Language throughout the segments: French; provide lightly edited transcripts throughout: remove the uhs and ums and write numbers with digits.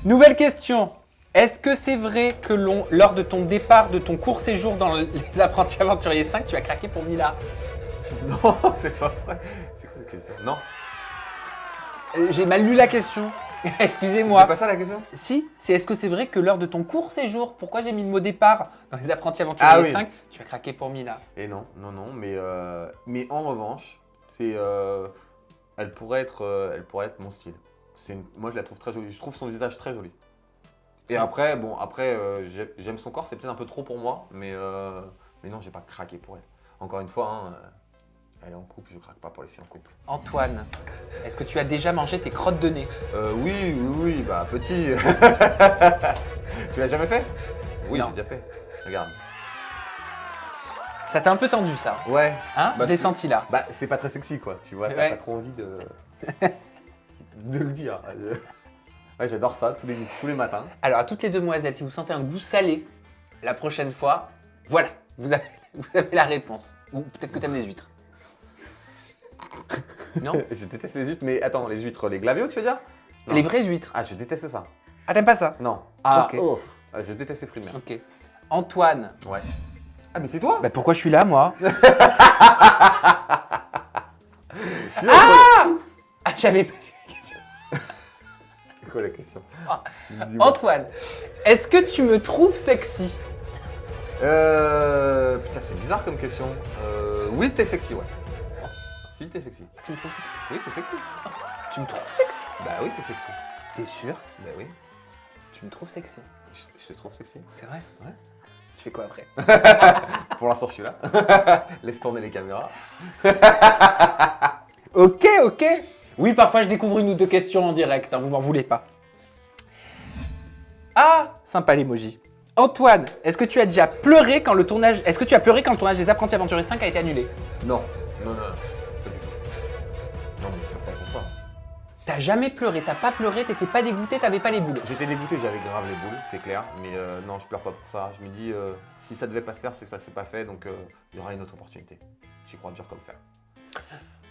Nouvelle question. Est-ce que c'est vrai que lors de ton départ de ton court séjour dans les Apprentis Aventuriers 5, tu as craqué pour Mila? Non, c'est pas vrai. C'est quoi cette question? Non. J'ai mal lu la question. C'est Excusez-moi. pas ça la question? Si, c'est est-ce que c'est vrai que lors de ton court séjour, pourquoi j'ai mis le mot départ dans les Apprentis Aventuriers Ah oui. 5, tu as craqué pour Mila? Et non, mais en revanche, elle pourrait être mon style. Moi, je la trouve très jolie. Je trouve son visage très joli. Et après, j'aime son corps. C'est peut-être un peu trop pour moi, mais non, j'ai pas craqué pour elle. Encore une fois, hein, elle est en couple, je craque pas pour les filles en couple. Antoine, est-ce que tu as déjà mangé tes crottes de nez? Oui, bah petit. Tu l'as jamais fait? Oui, Non. j'ai déjà fait. Regarde. Ça t'a un peu tendu ça, Ouais. hein? Bah, Je l'ai c'est- senti là. Bah, c'est pas très sexy, quoi. Tu vois, t'as Ouais. pas trop envie de le dire. Ouais, j'adore ça tous les matins. Alors à toutes les demoiselles, si vous sentez un goût salé, la prochaine fois, voilà, vous avez la réponse. Ou peut-être que t'aimes les huîtres. Non? Je déteste les huîtres, mais attends, les huîtres, les glaviots, tu veux dire? Non. Les vraies huîtres. Ah, je déteste ça. Ah, t'aimes pas ça? Non. Ah, Ok. oh. Ah, je déteste les fruits de mer. Ok. Antoine. Ouais. Ah, mais c'est toi? Bah pourquoi je suis là, moi? Sinon, Ah, j'avais pas vu la question. C'est quoi la question? Ah. Dis-moi. Antoine, est-ce que tu me trouves sexy? Putain, c'est bizarre comme question. Oui, t'es sexy, ouais. Si, t'es sexy. Tu me trouves sexy? Oui, t'es sexy. Tu me trouves sexy? Bah oui, t'es sexy. T'es sûr? Bah oui, Tu me trouves sexy? je te trouve sexy. C'est vrai? Ouais. Tu fais quoi après? Pour l'instant, je suis là. Laisse tourner les caméras. Ok. Oui, parfois je découvre une ou deux questions en direct, hein, vous m'en voulez pas. Ah, sympa l'emoji. Antoine, est-ce que tu as déjà pleuré quand le tournage... Est-ce que tu as pleuré quand le tournage des Apprentis Aventuriers 5 a été annulé? Non, pas du tout. Non, mais je peux pas pour ça. T'as jamais pleuré, t'as pas pleuré, t'étais pas dégoûté, t'avais pas les boules. J'étais dégoûté, j'avais grave les boules, c'est clair. Mais non, je pleure pas pour ça. Je me dis, si ça devait pas se faire, c'est que ça s'est pas fait, donc il y aura une autre opportunité. J'y crois dur comme fer.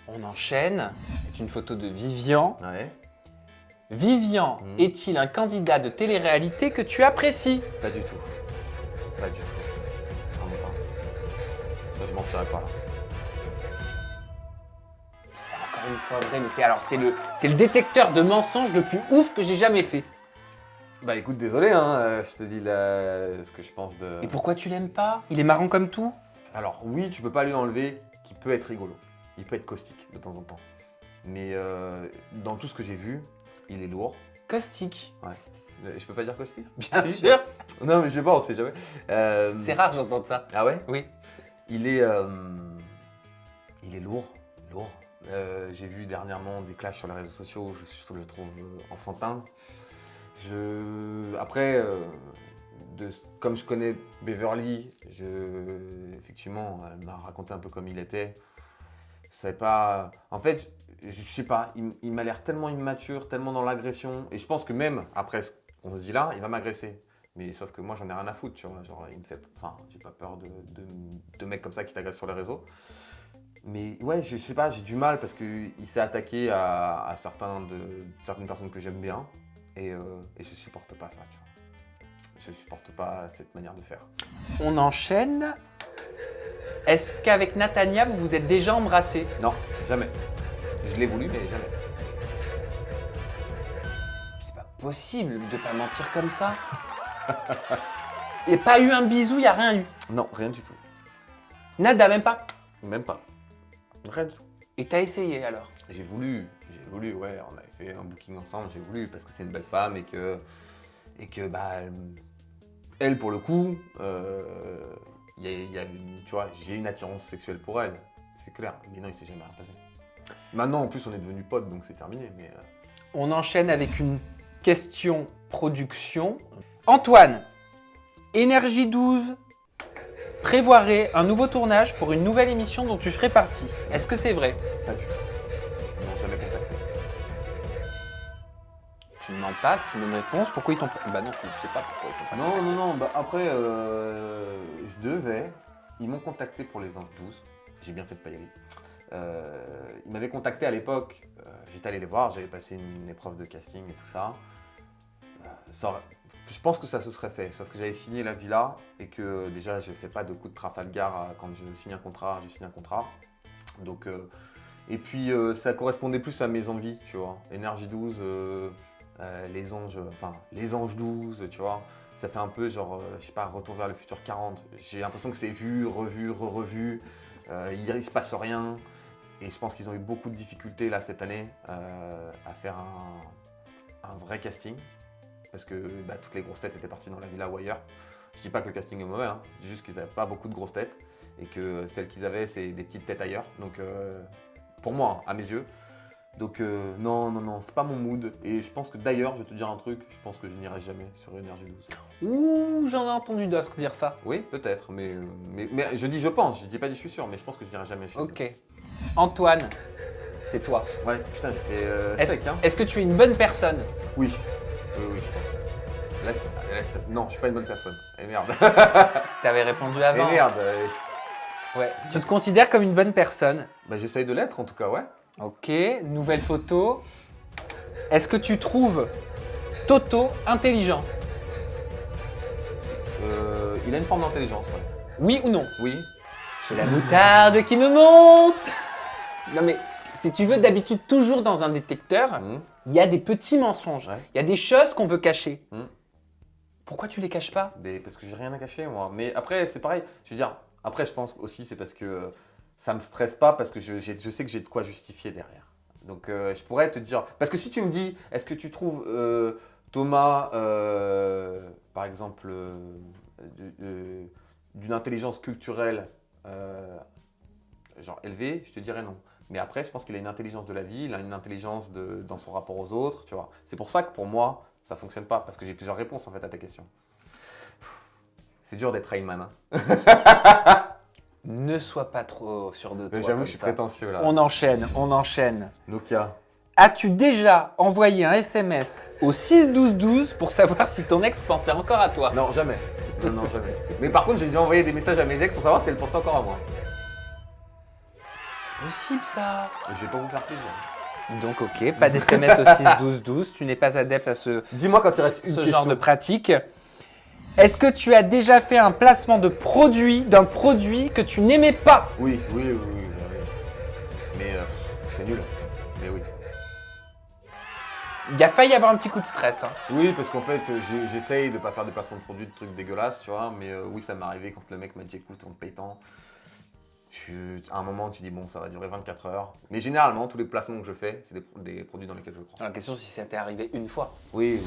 On enchaîne. C'est une photo de Vivian. Ouais. Vivian est-il un candidat de télé-réalité que tu apprécies? Pas du tout. Pas du tout. Vraiment pas. Ça, je mentirais pas là. C'est encore une fois vrai, mais c'est le détecteur de mensonges le plus ouf que j'ai jamais fait. Bah écoute, désolé, hein, je te dis ce que je pense de... Et pourquoi tu l'aimes pas? Il est marrant comme tout. Alors oui, tu peux pas lui enlever qu'il peut être rigolo. Il peut être caustique de temps en temps. Mais dans tout ce que j'ai vu, il est lourd. Caustique. Ouais. Je peux pas dire caustique? Bien Si. sûr. Non mais je sais pas, on sait jamais. C'est rare j'entends ça. Ah ouais? Oui. Il est lourd. J'ai vu dernièrement des clashs sur les réseaux sociaux où je le trouve enfantin. Après, comme je connais Beverly, effectivement, elle m'a raconté un peu comme il était. C'est pas... En fait, je sais pas, il m'a l'air tellement immature, tellement dans l'agression. Et je pense que même après ce qu'on se dit là, il va m'agresser. Mais sauf que moi, j'en ai rien à foutre, tu vois. Genre, il me fait... Enfin, j'ai pas peur de mecs comme ça qui t'agressent sur les réseaux. Mais ouais, je sais pas, j'ai du mal parce qu'il s'est attaqué à certaines personnes que j'aime bien. Et je supporte pas ça, tu vois. Je supporte pas cette manière de faire. On enchaîne. Est-ce qu'avec Natania, vous vous êtes déjà embrassés? Non, jamais. Je l'ai voulu, mais jamais. C'est pas possible de pas mentir comme ça. Il n'y a pas eu un bisou, il n'y a rien eu. Non, rien du tout. Nada, même pas. Même pas. Rien du tout. Et t'as essayé alors? J'ai voulu, ouais, on avait fait un booking ensemble, j'ai voulu parce que c'est une belle femme et que bah, elle pour le coup, tu vois, j'ai une attirance sexuelle pour elle, c'est clair, mais non, il s'est jamais rien passé. Maintenant, en plus, on est devenus potes, donc c'est terminé, mais... On enchaîne avec une question production. Antoine, Énergie 12 prévoirait un nouveau tournage pour une nouvelle émission dont tu ferais partie. Est-ce que c'est vrai? Pas du tout. Ils m'ont jamais contacté. Tu ne mens pas, c'est une bonne réponse. Pourquoi ils t'ont pas... Bah non, tu ne sais pas pourquoi ils t'ont pas. Non, bah après, ils m'ont contacté pour les Anges 12, j'ai bien fait de pas y aller. Ils m'avaient contacté à l'époque, j'étais allé les voir, j'avais passé une épreuve de casting et tout ça. je pense que ça se serait fait, sauf que j'avais signé la villa et que déjà je fais pas de coup de Trafalgar quand je signe un contrat, Donc, et puis ça correspondait plus à mes envies, tu vois. Énergie 12, les anges 12, tu vois. Ça fait un peu genre, je sais pas, Retour vers le futur 40. J'ai l'impression que c'est vu, revu, re-revu, il se passe rien. Et je pense qu'ils ont eu beaucoup de difficultés là cette année à faire un vrai casting. Parce que toutes les grosses têtes étaient parties dans la villa ou ailleurs. Je dis pas que le casting est mauvais, hein. Je dis juste qu'ils n'avaient pas beaucoup de grosses têtes et que celles qu'ils avaient, c'est des petites têtes ailleurs. Donc pour moi, à mes yeux. Donc non, c'est pas mon mood. Et je pense que d'ailleurs, je vais te dire un truc, je pense que je n'irai jamais sur Énergie 12. Ouh, j'en ai entendu d'autres dire ça. Oui, peut-être, mais je dis je pense, je dis pas je suis sûr, mais je pense que je n'irai jamais chez eux. Ok. Antoine, c'est toi. Ouais, putain, j'étais sec, hein. Est-ce que tu es une bonne personne? Oui, je pense. Non, je suis pas une bonne personne. Et merde. T'avais répondu avant. Et merde. Ouais. Tu te considères comme une bonne personne? J'essaye de l'être en tout cas, ouais. Ok, nouvelle photo. Est-ce que tu trouves Toto intelligent? Il a une forme d'intelligence, ouais. Oui ou non? Oui. J'ai la moutarde qui me monte. Non mais, si tu veux, d'habitude, toujours dans un détecteur, il y a des petits mensonges. Ouais. Il y a des choses qu'on veut cacher. Mmh. Pourquoi tu les caches pas? Parce que j'ai rien à cacher, moi. Mais après, c'est pareil. Je veux dire, après, je pense aussi, c'est parce que ça me stresse pas, parce que je sais que j'ai de quoi justifier derrière. Donc, je pourrais te dire. Parce que si tu me dis, est-ce que tu trouves Thomas, par exemple, d'une intelligence culturelle genre élevée, je te dirais non. Mais après, je pense qu'il a une intelligence de la vie, il a une intelligence dans son rapport aux autres, tu vois. C'est pour ça que pour moi, ça fonctionne pas, parce que j'ai plusieurs réponses en fait à ta question. C'est dur d'être Rain Man, hein. Ne sois pas trop sûr de toi. J'avoue, comme je suis ça. prétentieux là. On enchaîne. Nokia. As-tu déjà envoyé un SMS au 6-12-12 pour savoir si ton ex pensait encore à toi? Non, jamais. Non, jamais. Mais par contre, j'ai déjà envoyé des messages à mes ex pour savoir si elles pensaient encore à moi. Possible ça. Et je vais pas vous faire plaisir. Donc ok, pas d'SMS au 6-12-12, tu n'es pas adepte à Dis-moi quand il reste une ce question. genre de pratique. Est-ce que tu as déjà fait un placement de produit d'un produit que tu n'aimais pas? Oui. Mais c'est nul. Mais oui. Il a failli y avoir un petit coup de stress. Hein. Oui, parce qu'en fait, j'essaye de pas faire de placement de produits, de trucs dégueulasses, tu vois. Mais oui, ça m'est arrivé quand le mec m'a dit écoute, on te paye tant. À un moment, tu dis bon, ça va durer 24 heures. Mais généralement, tous les placements que je fais, c'est des produits dans lesquels je crois. La question, c'est si ça t'est arrivé une fois. Oui.